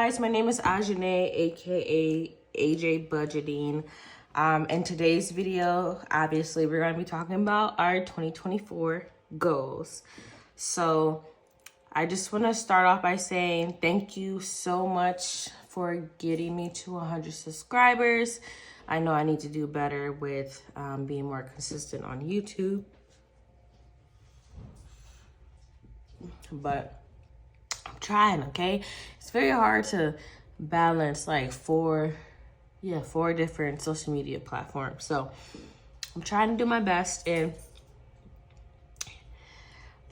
guys, my name is Aujènè, aka AJ Budgeting. In today's video, obviously, we're going to be talking about our 2024 goals. So I just want to start off by saying thank you so much for getting me to 100 subscribers. I know I need to do better with being more consistent on YouTube, but I'm trying, okay? It's very hard to balance like four different social media platforms. So I'm trying to do my best, and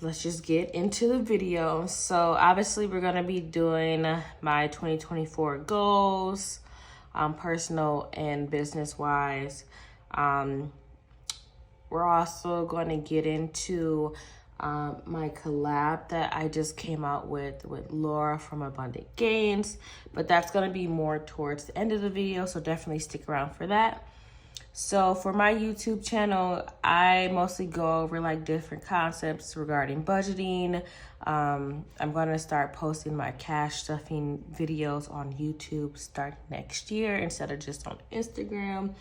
let's just get into the video. So obviously we're gonna be doing my 2024 goals, personal and business wise. We're also gonna get into my collab that I just came out with Laura from Abundant Gains, but that's going to be more towards the end of the video, so definitely stick around for that. So for my YouTube channel, I mostly go over like different concepts regarding budgeting. I'm going to start posting my cash stuffing videos on YouTube starting next year instead of just on Instagram,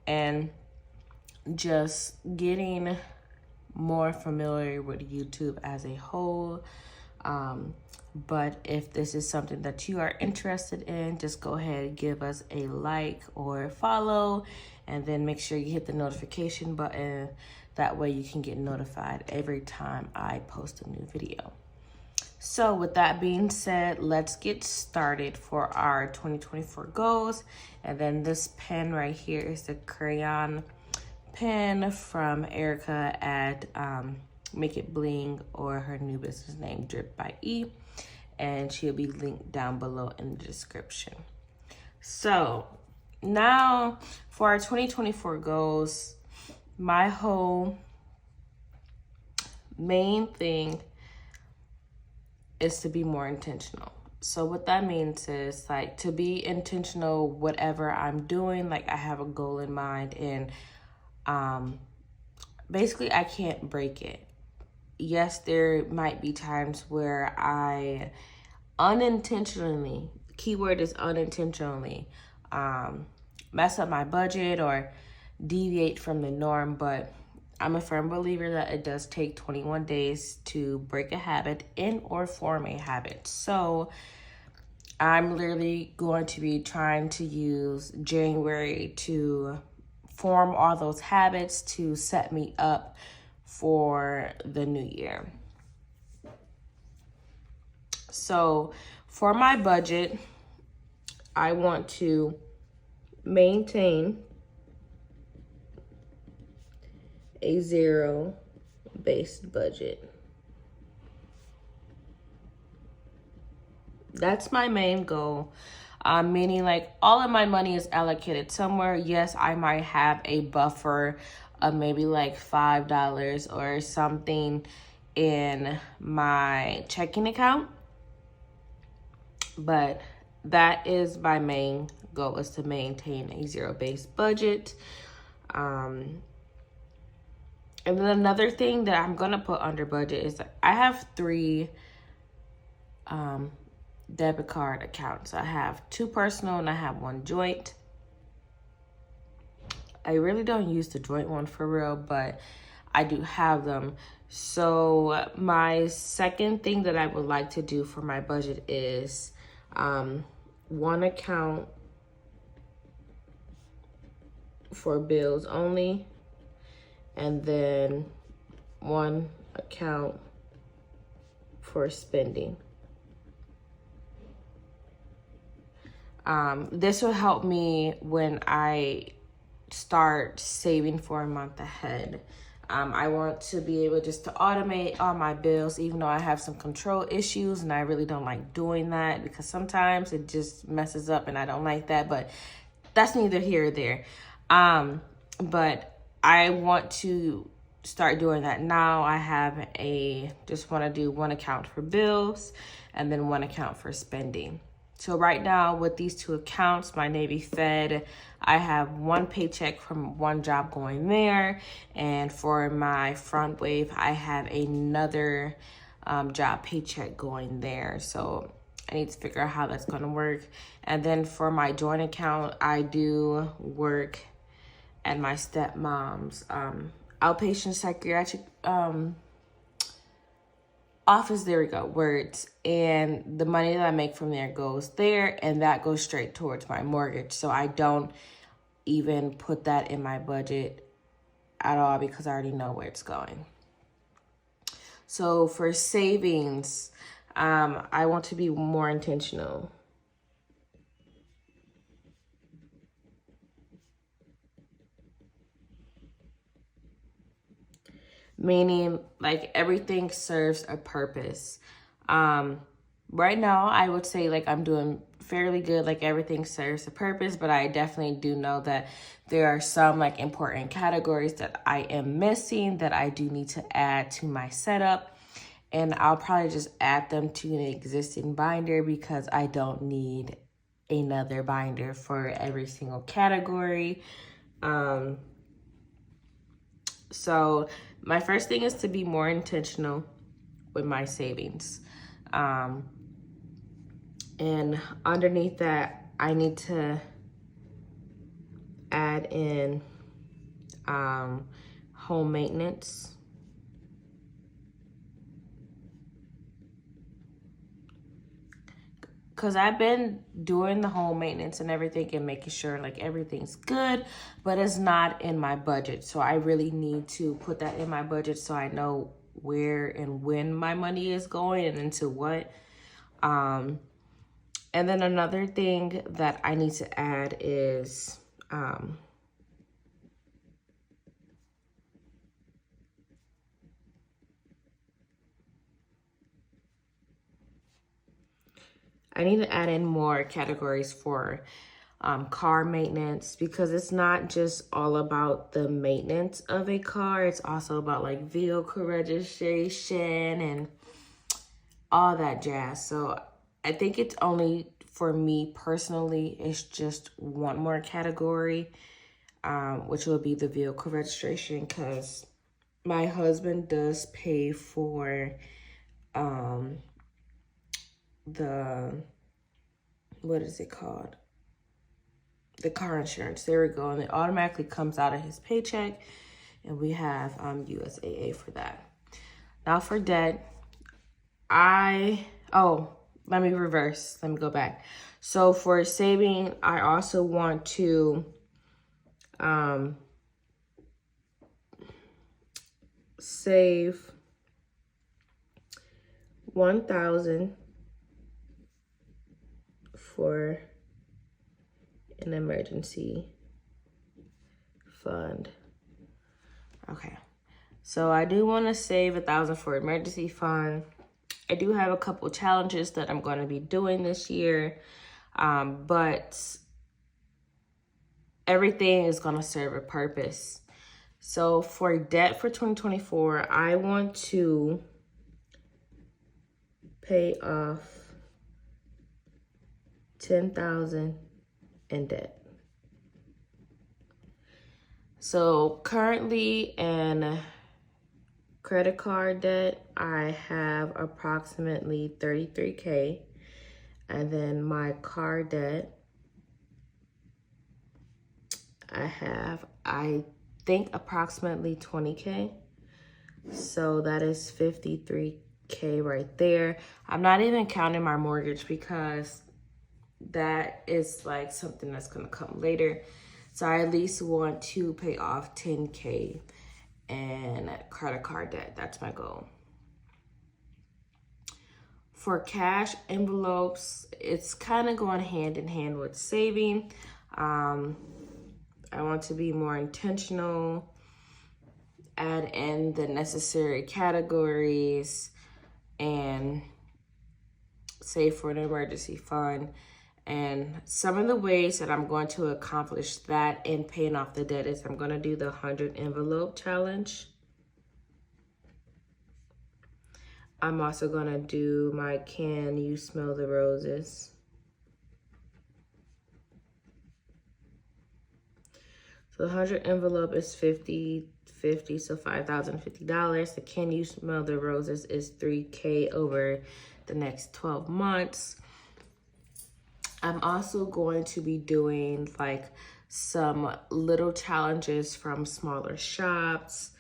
and just getting more familiar with YouTube as a whole. But if this is something that you are interested in, just go ahead and give us a like or follow, and then make sure you hit the notification button. That way you can get notified every time I post a new video. So with that being said, let's get started for our 2024 goals. And then this pen right here is the crayon pen from Erica at Make It Bling, or her new business name, Drip by E, and she'll be linked down below in the description. So now for our 2024 goals, my whole main thing is to be more intentional. So what that means is like to be intentional, whatever I'm doing, like I have a goal in mind, and basically I can't break it. Yes, there might be times where I unintentionally, keyword is unintentionally, mess up my budget or deviate from the norm, but I'm a firm believer that it does take 21 days to break a habit or form a habit. So I'm literally going to be trying to use January to form all those habits to set me up for the new year. So for my budget, I want to maintain a zero-based budget. That's my main goal. Meaning like all of my money is allocated somewhere. Yes, I might have a buffer of maybe like $5 or something in my checking account, but that is my main goal, is to maintain a zero-based budget. And then another thing that I'm gonna put under budget is that I have 3 debit card accounts. I have 2 personal and I have 1 joint. I really don't use the joint one for real, but I do have them. So my second thing that I would like to do for my budget is 1 account for bills only, and then 1 account for spending. This will help me when I start saving for a month ahead. I want to be able just to automate all my bills, even though I have some control issues, and I really don't like doing that because sometimes it just messes up and I don't like that, but that's neither here or there. But I want to start doing that now. I just want to do 1 account for bills and then 1 account for spending. So right now with these 2 accounts, my Navy Fed, I have 1 paycheck from 1 job going there. And for my Front Wave, I have another job paycheck going there. So I need to figure out how that's going to work. And then for my joint account, I do work at my stepmom's outpatient psychiatric office. There we go, words. And the money that I make from there goes there, and that goes straight towards my mortgage. So I don't even put that in my budget at all because I already know where it's going. So for savings, I want to be more intentional. Meaning, like, everything serves a purpose. Right now, I would say, like, I'm doing fairly good. Like, everything serves a purpose, but I definitely do know that there are some, like, important categories that I am missing that I do need to add to my setup. And I'll probably just add them to an existing binder because I don't need another binder for every single category. So my first thing is to be more intentional with my savings. And underneath that, I need to add in home maintenance. Because I've been doing the home maintenance and everything and making sure like everything's good, but it's not in my budget. So I really need to put that in my budget so I know where and when my money is going and into what. And then another thing that I need to add is I need to add in more categories for car maintenance, because it's not just all about the maintenance of a car. It's also about like vehicle registration and all that jazz. So I think it's only for me personally, it's just one more category, which will be the vehicle registration, because my husband does pay for what is it called? The car insurance. There we go. And it automatically comes out of his paycheck. And we have USAA for that. Now for debt, let me reverse. Let me go back. So for saving, I also want to save $1,000 for an emergency fund. Okay, so I do want to save $1,000 for emergency fund. I do have a couple challenges that I'm going to be doing this year, but everything is going to serve a purpose. So for debt for 2024, I want to pay off $10,000 in debt. So currently in credit card debt, I have approximately $33K. And then my car debt, I think approximately $20K. So that is $53K right there. I'm not even counting my mortgage because that is like something that's gonna come later. So I at least want to pay off $10K in credit card debt. That's my goal. For cash envelopes, it's kind of going hand in hand with saving. I want to be more intentional, add in the necessary categories, and save for an emergency fund. And some of the ways that I'm going to accomplish that in paying off the debt is I'm going to do the 100 envelope challenge. I'm also going to do my Can You Smell the Roses? So the 100 envelope is $50, so $5,050. The Can You Smell the Roses is $3K over the next 12 months. I'm also going to be doing like some little challenges from smaller shops,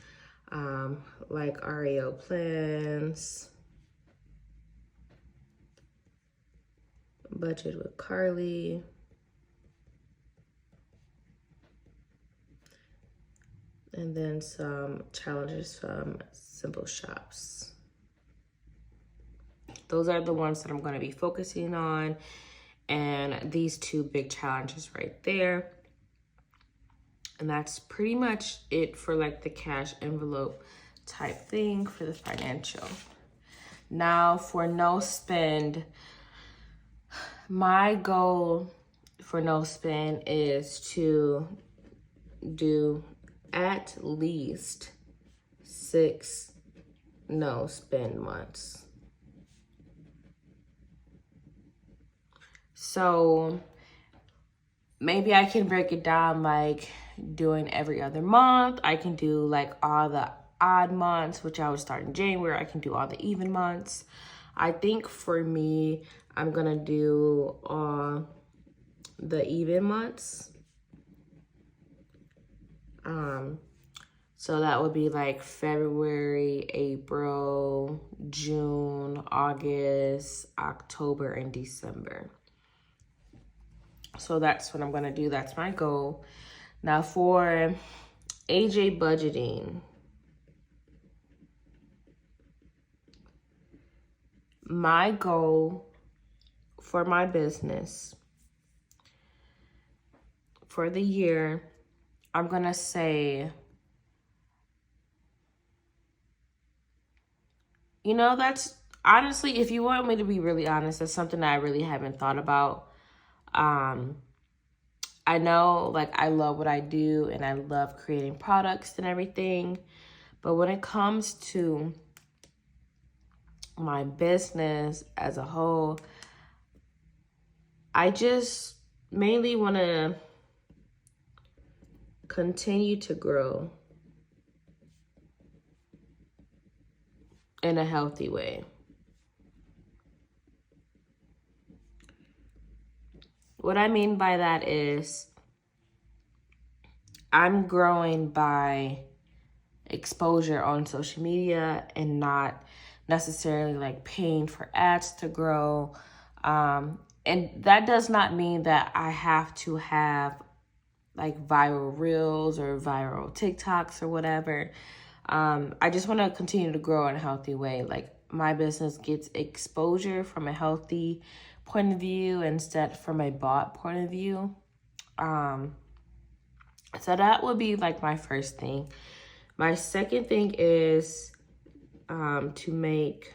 like REO plans, budget with Carly, and then some challenges from simple shops. Those are the ones that I'm going to be focusing on, and these two big challenges right there. And that's pretty much it for like the cash envelope type thing for the financial. Now for no spend, my goal for no spend is to do at least 6 no spend months. So maybe I can break it down like doing every other month. I can do like all the odd months, which I would start in January. I can do all the even months. I think for me, I'm gonna do all the even months. So that would be like February, April, June, August, October, and December. So that's what I'm gonna do. That's my goal. Now for AJ budgeting, my goal for my business for the year, I'm gonna say, you know, that's honestly, if you want me to be really honest, that's something that I really haven't thought about. I know like I love what I do and I love creating products and everything, but when it comes to my business as a whole, I just mainly want to continue to grow in a healthy way. What I mean by that is I'm growing by exposure on social media and not necessarily like paying for ads to grow. And that does not mean that I have to have like viral reels or viral TikToks or whatever. I just want to continue to grow in a healthy way. Like my business gets exposure from a healthy point of view instead from a bought point of view. So that would be like my first thing. My second thing is to make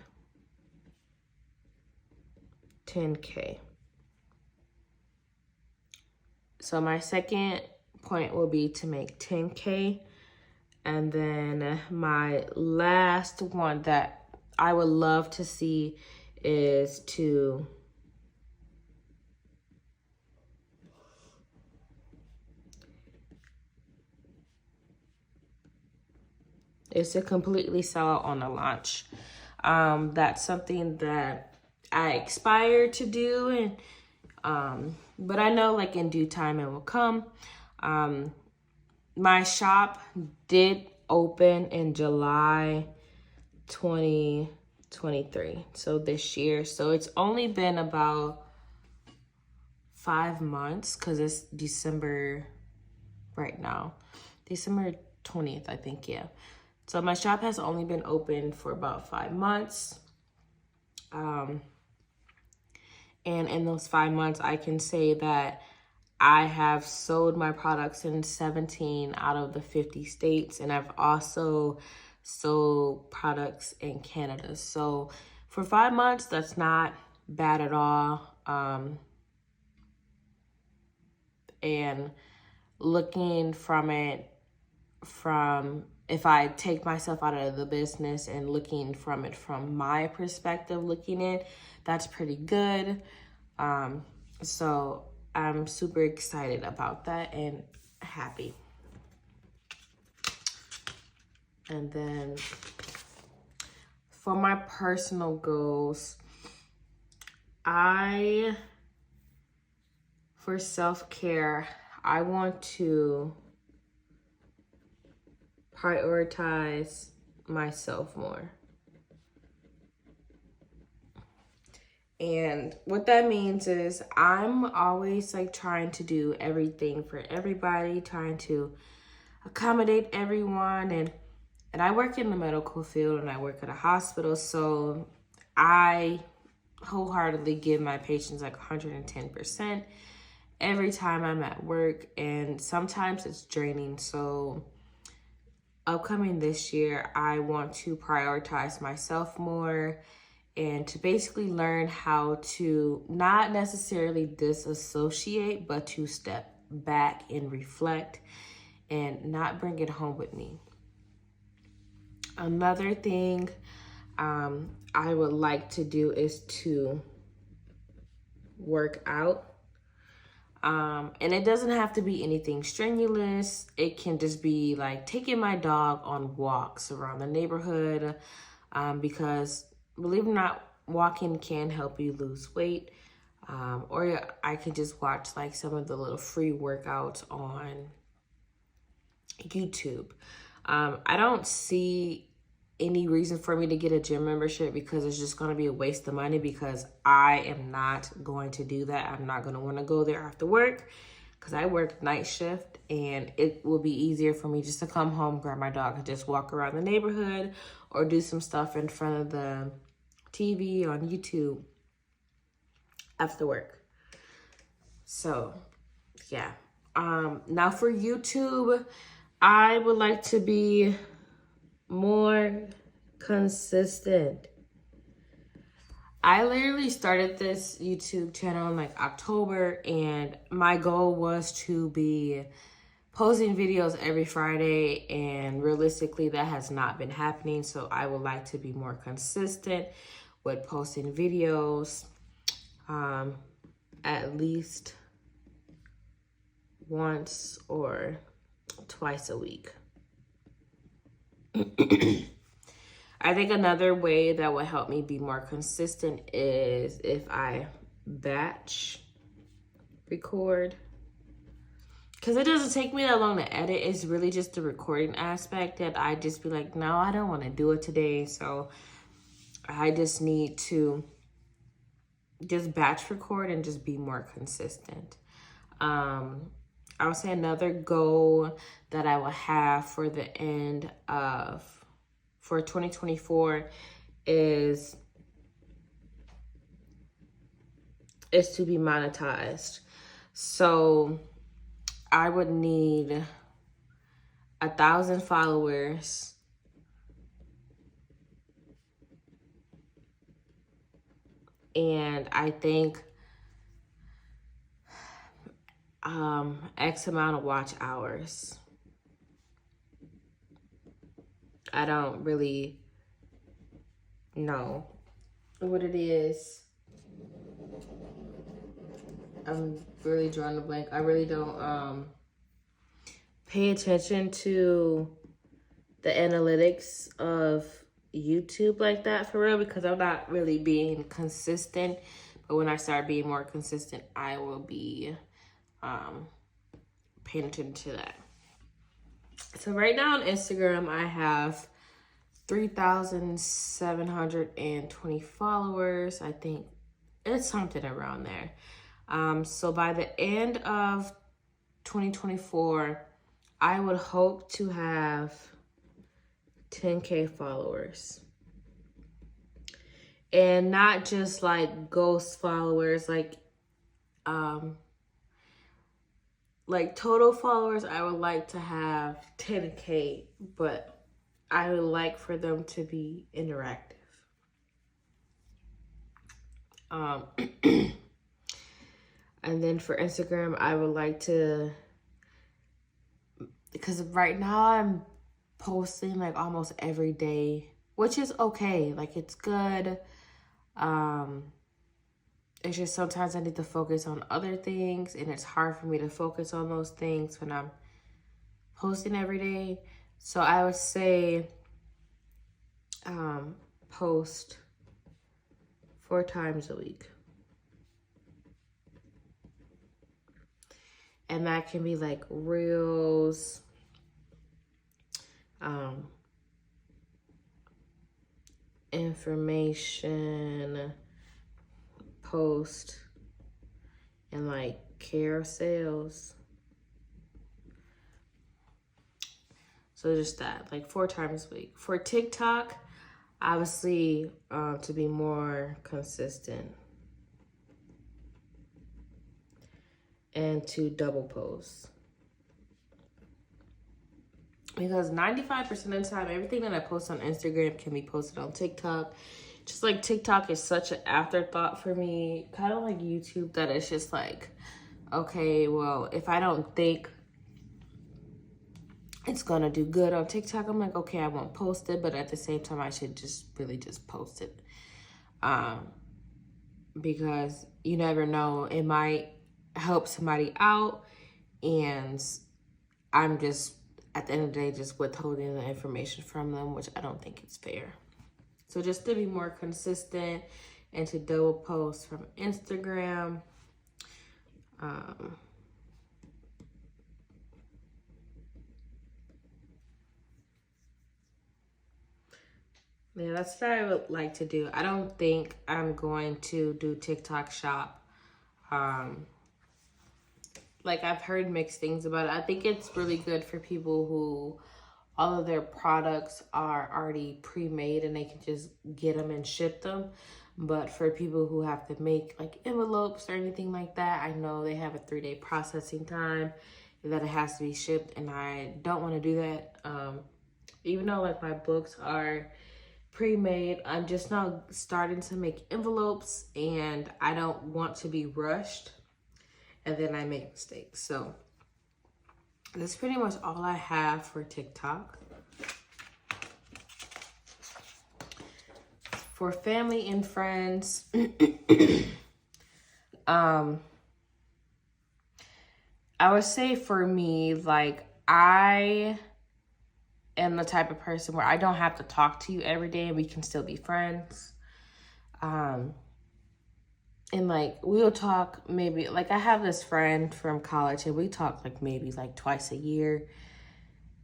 10K. So my second point will be to make 10K. And then my last one that I would love to see is to completely sell out on a launch. That's something that I aspire to do, and but I know like in due time it will come. My shop did open in July 2023, so this year. So it's only been about 5 months because it's December right now. December 20th, I think, yeah. So my shop has only been open for about 5 months. And in those 5 months, I can say that I have sold my products in 17 out of the 50 states, and I've also sold products in Canada. So for 5 months, that's not bad at all. And looking from it, if I take myself out of the business and looking from it from my perspective, looking in, that's pretty good. So I'm super excited about that and happy. And then for my personal goals, I for self-care, I want to prioritize myself more. And what that means is I'm always like trying to do everything for everybody, trying to accommodate everyone. And I work in the medical field and I work at a hospital. So I wholeheartedly give my patients like 110% every time I'm at work. And sometimes it's draining. So upcoming this year, I want to prioritize myself more and to basically learn how to not necessarily disassociate, but to step back and reflect and not bring it home with me. Another thing I would like to do is to work out. And it doesn't have to be anything strenuous. It can just be like taking my dog on walks around the neighborhood, because believe it or not, walking can help you lose weight. Or I can just watch like some of the little free workouts on YouTube. I don't see any reason for me to get a gym membership because it's just going to be a waste of money, because I am not going to do that. I'm not going to want to go there after work because I work night shift, and it will be easier for me just to come home, grab my dog, and just walk around the neighborhood or do some stuff in front of the TV on YouTube after work. So yeah. Now for YouTube, I would like to be more consistent. I literally started this YouTube channel in like October, and my goal was to be posting videos every Friday, and realistically that has not been happening. So I would like to be more consistent with posting videos at least once or twice a week. I think another way that would help me be more consistent is if I batch record. Because it doesn't take me that long to edit. It's really just the recording aspect that I just be like, no, I don't want to do it today. So I just need to just batch record and just be more consistent. I would say another goal that I will have for the end of, for 2024 is to be monetized. So I would need 1,000 followers and I think X amount of watch hours. I don't really know what it is. I'm really drawing a blank. I really don't pay attention to the analytics of YouTube like that for real, because I'm not really being consistent. But when I start being more consistent, I will be paying attention to that. So right now on Instagram, I have 3,720 followers. I think it's something around there. So by the end of 2024, I would hope to have 10K followers. And not just like ghost followers, like total followers. I would like to have 10K, but I would like for them to be interactive. And then for Instagram, I would like to, because right now I'm posting like almost every day, which is okay. Like, it's good. It's just sometimes I need to focus on other things, and it's hard for me to focus on those things when I'm posting every day. So I would say post 4 times a week. And that can be like reels, information, post, and like carousels. So just that, like 4 times a week. For TikTok, obviously, to be more consistent and to double post. Because 95% of the time, everything that I post on Instagram can be posted on TikTok. Just like TikTok is such an afterthought for me, kind of like YouTube, that it's just like, okay, well, if I don't think it's gonna do good on TikTok, I'm like, okay, I won't post it, but at the same time, I should just really just post it. Because you never know, it might help somebody out, and I'm just, at the end of the day, just withholding the information from them, which I don't think is fair. So just to be more consistent and to double post from Instagram. Yeah, that's what I would like to do. I don't think I'm going to do TikTok shop. Like, I've heard mixed things about it. I think it's really good for people who all of their products are already pre-made and they can just get them and ship them. But for people who have to make like envelopes or anything like that, I know they have a 3-day processing time that it has to be shipped, and I don't want to do that. Even though like my books are pre-made, I'm just now starting to make envelopes, and I don't want to be rushed and then I make mistakes. So that's pretty much all I have for TikTok. For family and friends, I would say for me, like, I am the type of person where I don't have to talk to you every day and we can still be friends. And like, we'll talk maybe, like, I have this friend from college and we talk like maybe like twice a year.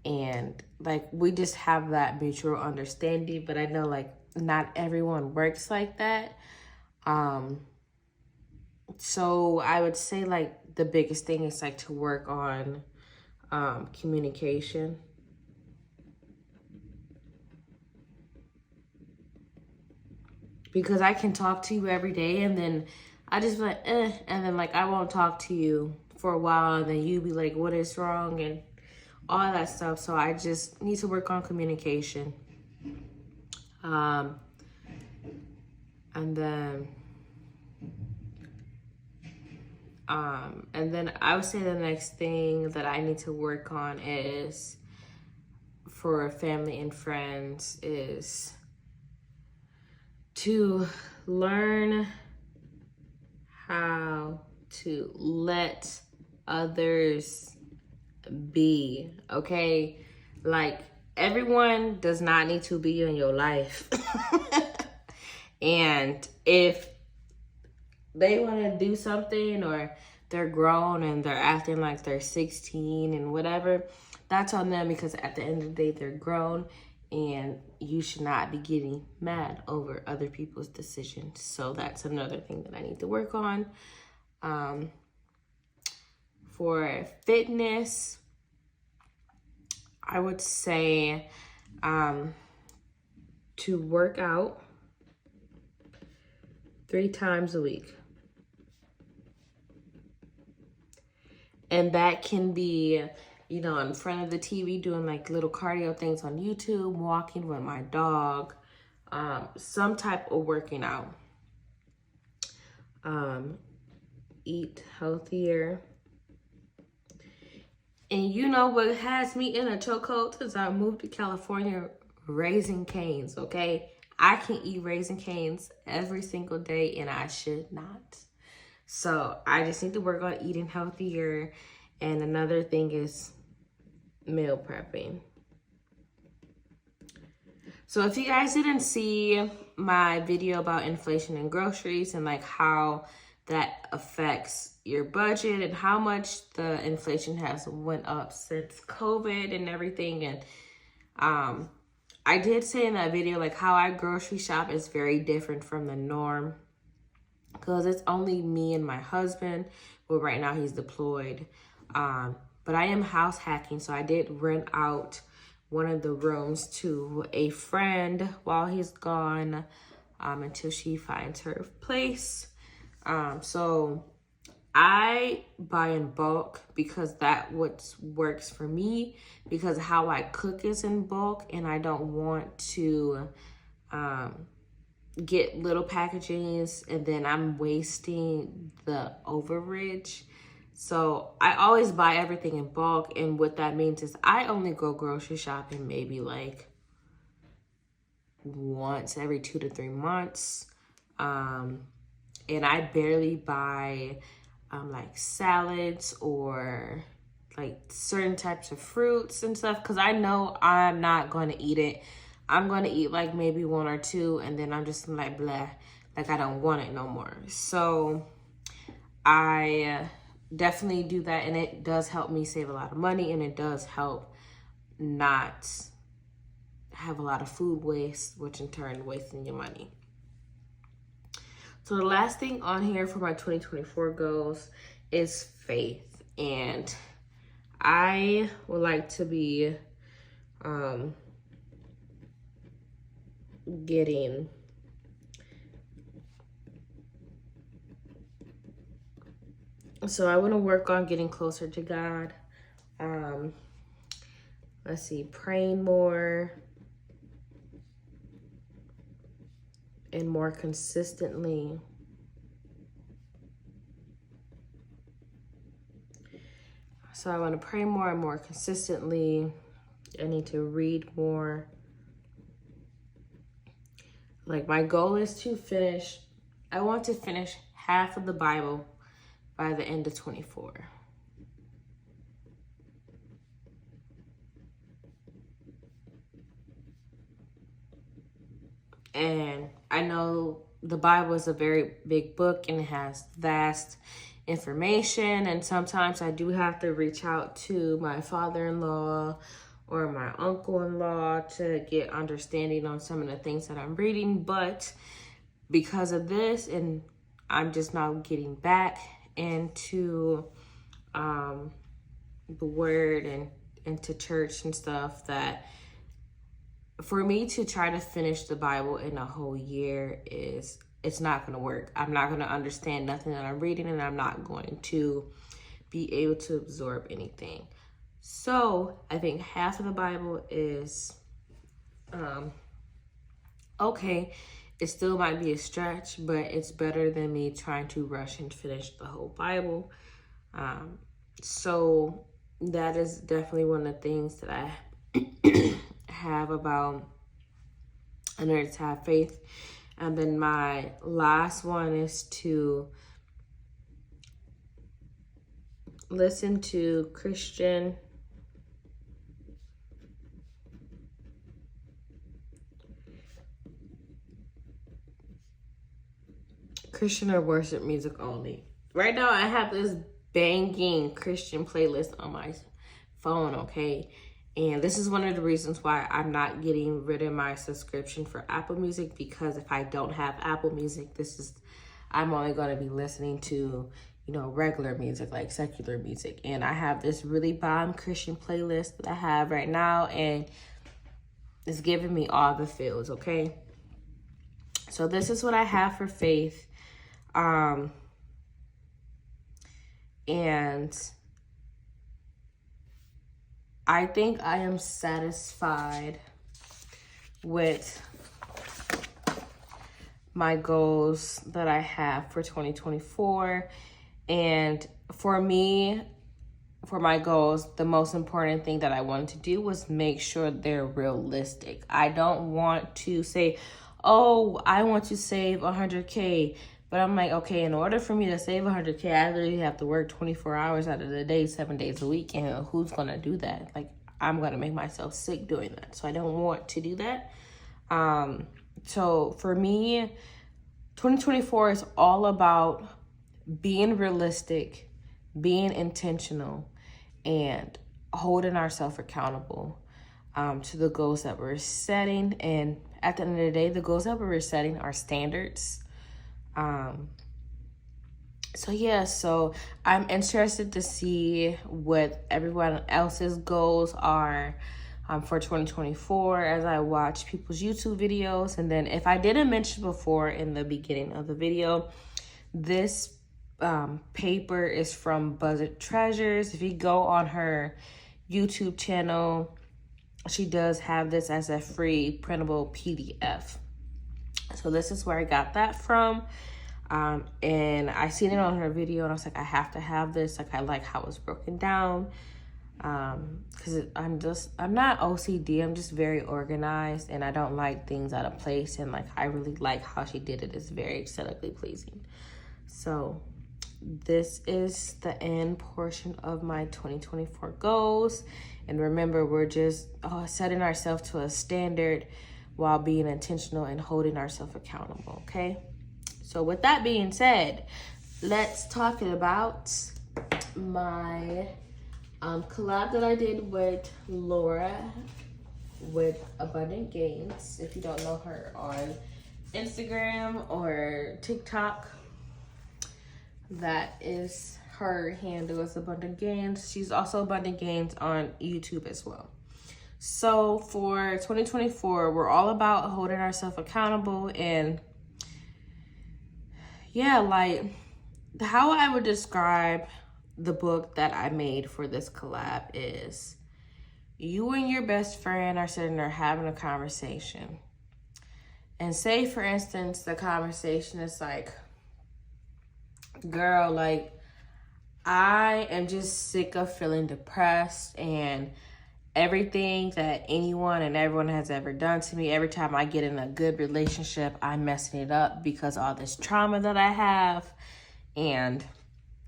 And like, we just have that mutual understanding, but I know like not everyone works like that. So I would say like the biggest thing is like to work on communication. Because I can talk to you every day and then I just be like, and then like I won't talk to you for a while, and then you be like, what is wrong, and all that stuff. So I just need to work on communication. And then I would say the next thing that I need to work on is, for family and friends, is to learn how to let others be, okay? Like, everyone does not need to be in your life. And if they want to do something, or they're grown and they're acting like they're 16 and whatever, that's on them, because at the end of the day, they're grown and you should not be getting mad over other people's decisions. So that's another thing that I need to work on. For fitness, I would say to work out 3 times a week. And that can be, you know, in front of the TV doing like little cardio things on YouTube, walking with my dog, some type of working out. Eat healthier. And you know what has me in a chokehold since I moved to California? Raising Cane's, okay? I can eat Raising Cane's every single day and I should not. So I just need to work on eating healthier. And another thing is meal prepping. So if you guys didn't see my video about inflation and groceries and like how that affects your budget and how much the inflation has went up since COVID and everything. And I did say in that video, like, how I grocery shop is very different from the norm because it's only me and my husband. Well, right now he's deployed. But I am house hacking, so I did rent out one of the rooms to a friend while he's gone, until she finds her place. So I buy in bulk because that what works for me, because how I cook is in bulk, and I don't want to get little packages and then I'm wasting the overage. So I always buy everything in bulk, and what that means is I only go grocery shopping maybe like once every 2 to 3 months. And I barely buy like salads or like certain types of fruits and stuff because I know I'm not going to eat it. I'm going to eat like maybe 1 or 2 and then I'm just like blah, like I don't want it no more. So I definitely do that, and it does help me save a lot of money, and it does help not have a lot of food waste, which in turn wasting your money. So the last thing on here for my 2024 goals is faith, and I would like to be getting so I want to work on getting closer to God. Let's see, praying more and more consistently. So I want to pray more and more consistently. I need to read more. Like, my goal is to finish, I want to finish half of the Bible by the end of 24. And I know the Bible is a very big book and it has vast information, and sometimes I do have to reach out to my father-in-law or my uncle-in-law to get understanding on some of the things that I'm reading. But because of this, and I'm just now getting back into the word and into church and stuff, that for me to try to finish the Bible in a whole year it's not going to work. I'm not going to understand nothing that I'm reading, and I'm not going to be able to absorb anything. So I think half of the Bible is okay. It still might be a stretch, but it's better than me trying to rush and finish the whole Bible. So that is definitely one of the things that I have about in order to have faith. And then my last one is to listen to Christian or worship music only. Right now I have this banging Christian playlist on my phone, okay? And this is one of the reasons why I'm not getting rid of my subscription for Apple Music, because if I don't have Apple Music, I'm only going to be listening to, regular music, like secular music. And I have this really bomb Christian playlist that I have right now, and it's giving me all the feels, okay? So this is what I have for faith. And I think I am satisfied with my goals that I have for 2024. And for me, for my goals, the most important thing that I wanted to do was make sure they're realistic. I don't want to say, oh, I want to save 100K. But I'm like, okay, in order for me to save 100K, I literally have to work 24 hours out of the day, 7 days a week. And who's going to do that? Like, I'm going to make myself sick doing that. So I don't want to do that. So for me, 2024 is all about being realistic, being intentional, and holding ourselves accountable to the goals that we're setting. And at the end of the day, the goals that we're setting are standards. So I'm interested to see what everyone else's goals are for 2024 as I watch people's YouTube videos. And then if I didn't mention before in the beginning of the video, this paper is from Budget Treasures. If you go on her YouTube channel, she does have this as a free printable PDF. So this is where I got that from. And I seen it on her video and I was like, I have to have this. Like, I like how it's broken down. Cause I'm not OCD. I'm just very organized and I don't like things out of place. And like, I really like how she did it. It's very aesthetically pleasing. So this is the end portion of my 2024 goals. And remember, we're just setting ourselves to a standard while being intentional and holding ourselves accountable, okay? So with that being said, let's talk about my collab that I did with Laura with Abundant Gains. If you don't know her on Instagram or TikTok, that is her handle, is Abundant Gains. She's also Abundant Gains on YouTube as well. So for 2024, we're all about holding ourselves accountable. And yeah, like how I would describe the book that I made for this collab is you and your best friend are sitting there having a conversation. And say, for instance, the conversation is like, girl, like, I am just sick of feeling depressed and everything that anyone and everyone has ever done to me. Every time I get in a good relationship, I'm messing it up because all this trauma that I have. And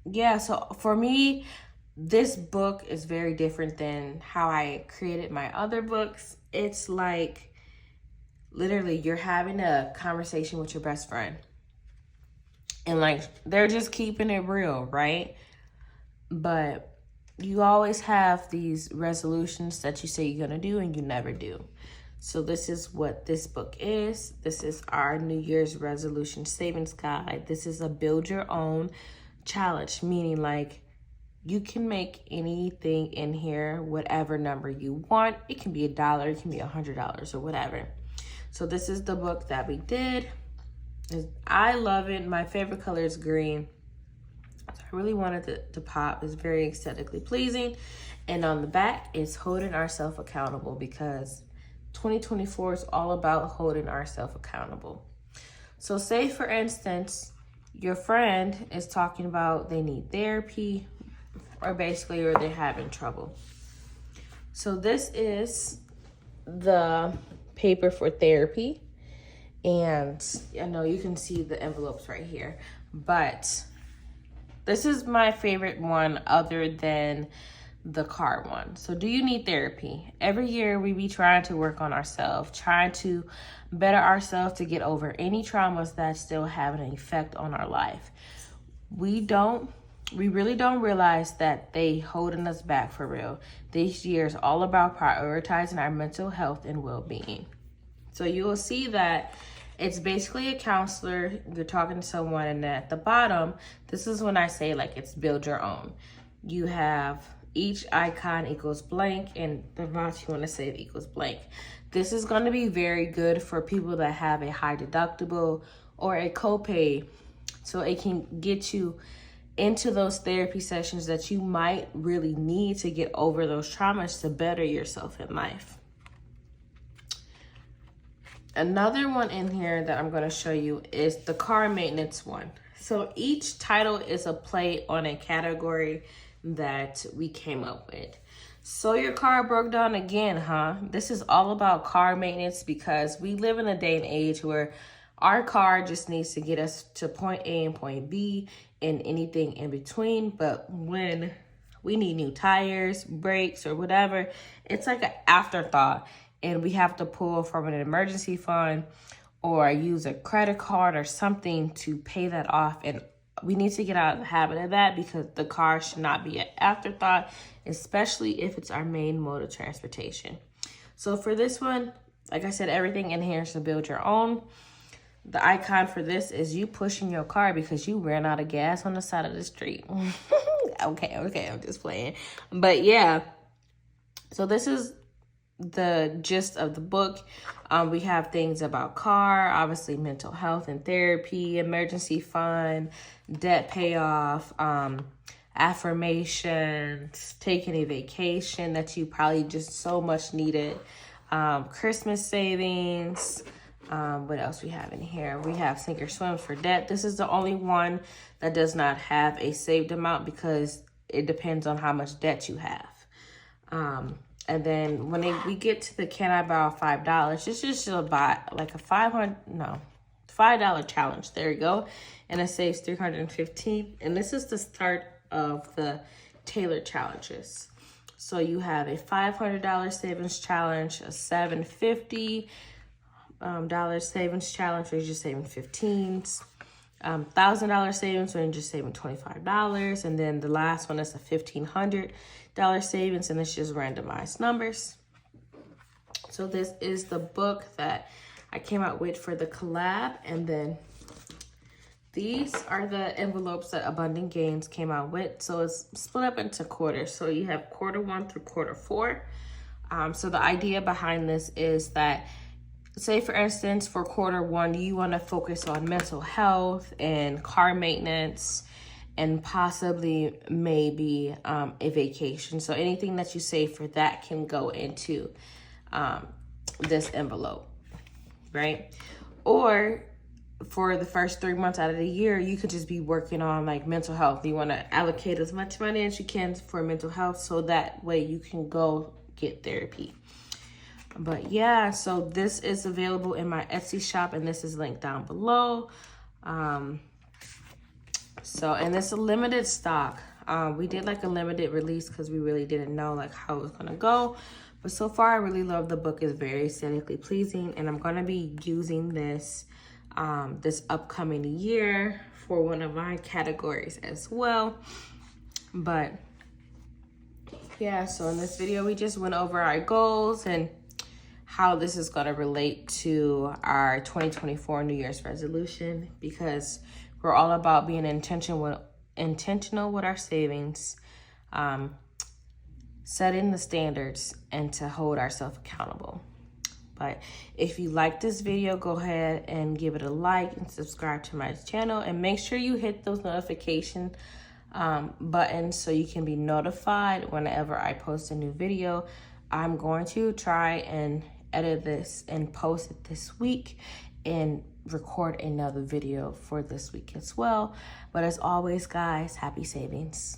yeah, so for me, this book is very different than how I created my other books. It's like literally you're having a conversation with your best friend. And like, they're just keeping it real, right? But you always have these resolutions that you say you're going to do and you never do. So this is what this book is. This is our New Year's resolution savings guide. This is a build your own challenge, meaning like you can make anything in here, whatever number you want. It can be $1, it can be $100 or whatever. So this is the book that we did. I love it. My favorite color is green. So I really wanted it to pop. It's very aesthetically pleasing. And on the back, it's holding ourselves accountable, because 2024 is all about holding ourselves accountable. So say, for instance, your friend is talking about they need therapy or they're having trouble. So this is the paper for therapy. And I know you can see the envelopes right here, but this is my favorite one other than the card one. So do you need therapy? Every year we be trying to work on ourselves, trying to better ourselves to get over any traumas that still have an effect on our life. We really don't realize that they holding us back for real. This year is all about prioritizing our mental health and well-being. So you will see that it's basically a counselor. You're talking to someone, and at the bottom, this is when I say like it's build your own. You have each icon equals blank, and the amount you want to save equals blank. This is going to be very good for people that have a high deductible or a copay, so it can get you into those therapy sessions that you might really need to get over those traumas to better yourself in life. Another one in here that I'm going to show you is the car maintenance one. So each title is a play on a category that we came up with. So your car broke down again, huh? This is all about car maintenance, because we live in a day and age where our car just needs to get us to point A and point B and anything in between. But when we need new tires, brakes, or whatever, it's like an afterthought. And we have to pull from an emergency fund or use a credit card or something to pay that off. And we need to get out of the habit of that, because the car should not be an afterthought, especially if it's our main mode of transportation. So for this one, like I said, everything in here is to build your own. The icon for this is you pushing your car because you ran out of gas on the side of the street. Okay, I'm just playing. But yeah, so this is the gist of the book. We have things about car, obviously mental health and therapy, emergency fund, debt payoff, affirmations, taking a vacation that you probably just so much needed, Christmas savings. What else we have in here? We have sink or swim for debt. This is the only one that does not have a saved amount because it depends on how much debt you have. And then when we get to the can I borrow $5, it's just about like a $5 challenge. There you go. And it saves $315. And this is the start of the tailored challenges. So you have a $500 savings challenge, a $750 savings challenge where you're just saving 15s, $1,000 savings when you're just saving $25, and then the last one is a $1,500 savings, and it's just randomized numbers. So this is the book that I came out with for the collab, and then these are the envelopes that Abundant Gains came out with. So it's split up into quarters. So you have quarter 1 through quarter 4. So the idea behind this is that, say for instance, for quarter 1, you want to focus on mental health and car maintenance and possibly maybe a vacation. So anything that you save for that can go into this envelope, right? Or for the first 3 months out of the year, you could just be working on like mental health. You want to allocate as much money as you can for mental health so that way you can go get therapy. But yeah, so this is available in my Etsy shop, and this is linked down below. And it's a limited stock. We did like a limited release because we really didn't know like how it was gonna go. But so far, I really love the book. It's very aesthetically pleasing, and I'm gonna be using this this upcoming year for one of my categories as well. But yeah, so in this video, we just went over our goals and how this is going to relate to our 2024 New Year's resolution, because we're all about being intentional with our savings, setting the standards, and to hold ourselves accountable. But if you like this video, go ahead and give it a like and subscribe to my channel, and make sure you hit those notification buttons so you can be notified whenever I post a new video. I'm going to try and edit this and post it this week and record another video for this week as well. But as always, guys, happy savings.